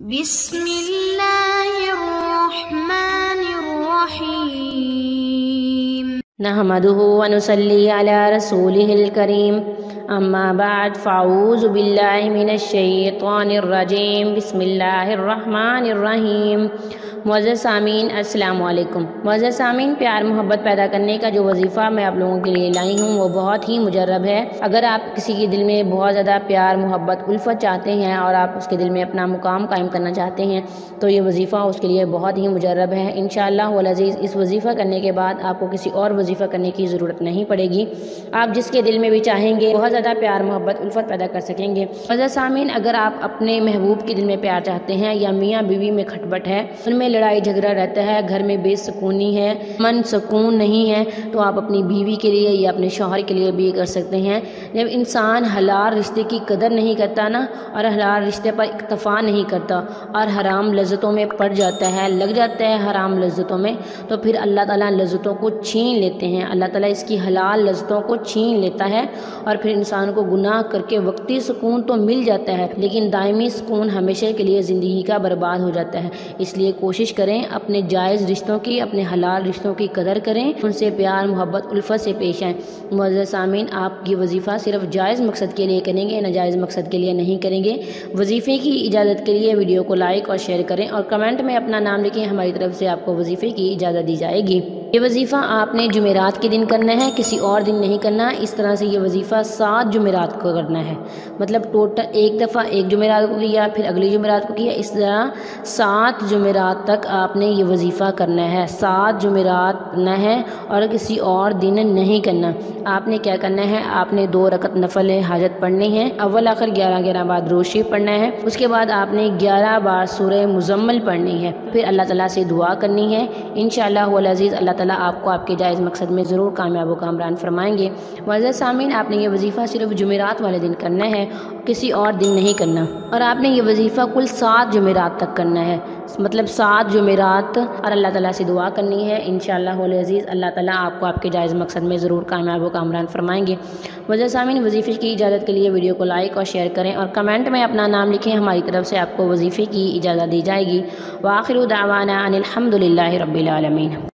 बिस्मिल्लाहिर्रहमानिर्रहीम। नहमदुहु व नुसल्ली अला रसूलिहिल करीम। अम्मा बाद फ़अऊज़ु बिल्लाहि मिनश शैतानिर रजीम। बिस्मिल्लाहिर्रहमानिर्रहीम। मुअज़्ज़ज़ सामीन अस्सलामु अलैकुम। मुअज़्ज़ज़ सामीन, प्यार मोहब्बत पैदा करने का जो वजीफ़ा मैं आप लोगों के लिए लाई हूँ वो बहुत ही मुजर्रब है। अगर आप किसी के दिल में बहुत ज़्यादा प्यार मोहब्बत उल्फत चाहते हैं और आप उसके दिल में अपना मुकाम कायम करना चाहते हैं तो ये वजीफ़ा उसके लिए बहुत ही मुजर्रब है। इंशाअल्लाह वल अज़ीज़ इस वजीफ़ा करने के बाद आपको किसी और वजीफ़ा करने की ज़रूरत नहीं पड़ेगी। आप जिसके दिल में भी चाहेंगे बहुत ज़्यादा प्यार मोहब्बत उल्फत पैदा कर सकेंगे। मुअज़्ज़ज़ सामीन, अगर आप अपने महबूब के दिल में प्यार चाहते हैं या मियाँ बीवी में खटपट है, उनमें लड़ाई झगड़ा रहता है, घर में बेसुकूनी है, मन सुकून नहीं है, तो आप अपनी बीवी के लिए या अपने शौहर के लिए भी कर सकते हैं। जब इंसान हलाल रिश्ते की कदर नहीं करता ना और हलाल रिश्ते पर इक्तफ़ा नहीं करता और हराम लज़्ज़तों में पड़ जाता है, लग जाता है हराम लज़्ज़तों में, तो फिर अल्लाह ताला लज़्ज़तों को छीन लेते हैं। अल्लाह ताला इसकी हलाल लज़्ज़तों को छीन लेता है और फिर इंसान को गुनाह करके वक्ती सुकून तो मिल जाता है लेकिन दायमी सुकून हमेशा के लिए ज़िंदगी का बर्बाद हो जाता है। इसलिए कोशिश करें अपने जायज़ रिश्तों की, अपने हलाल रिश्तों की कदर करें, उनसे प्यार मोहब्बत उल्फत से पेश आएँ। मुअज़्ज़ज़ सामीन, आप ये वजीफ़ा सिर्फ जायज़ मकसद के लिए करेंगे, नाजायज़ मकसद के लिए नहीं करेंगे। वजीफ़े की इजाज़त के लिए वीडियो को लाइक और शेयर करें और कमेंट में अपना नाम लिखें, हमारी तरफ से आपको वजीफ़े की इजाज़त दी जाएगी। ये वजीफ़ा आपने जुमेरात के दिन करना है, किसी और दिन नहीं करना। इस तरह से ये वजीफ़ा 7 जुमेरात को करना है, मतलब टोटल एक दफ़ा एक जुमेरात को किया, फिर अगली जुमेरात को किया, इस तरह 7 जुमेरात तक आपने ये वजीफ़ा करना है। 7 जुमेरात करना है और किसी और दिन नहीं करना। आपने क्या करना है, आपने 2 रकत नफल हाजत पढ़नी है, अव्वल आखिर 11-11 बार दुरूद शरीफ पढ़ना है। उसके बाद आपने 11 बार सूरह मुज़म्मिल पढ़नी है, फिर अल्लाह ताला से दुआ करनी है। इंशाअल्लाह वल अज़ीज़ अल्लाह ताला आपको आपके जायज़ मकसद में ज़रूर कामयाब व कामरान फरमाएंगे। मुअज़्ज़ज़ सामीन, आपने ये वजीफ़ा सिर्फ जुमेरात वाले दिन करना है, किसी और दिन नहीं करना। और आपने ये वजीफ़ा कुल 7 जुमेरात तक करना है, मतलब 7 जुमेरात, और अल्लाह ताला से दुआ करनी है। इंशाअल्लाह वल अज़ीज़ अल्लाह ताला आपको आपके जायज़ मकसद में ज़रूर कामयाब व कामरान फरमाएंगे। मुअज़्ज़ज़ सामीन, वजीफ़े की इजाज़त के लिए वीडियो को लाइक और शेयर करें और कमेंट में अपना नाम लिखें, हमारी तरफ से आपको वजीफ़े की इजाज़त दी जाएगी। व आखिरु दावाना अनिल हम्दुलिल्लाहि रब्बिल आलमीन।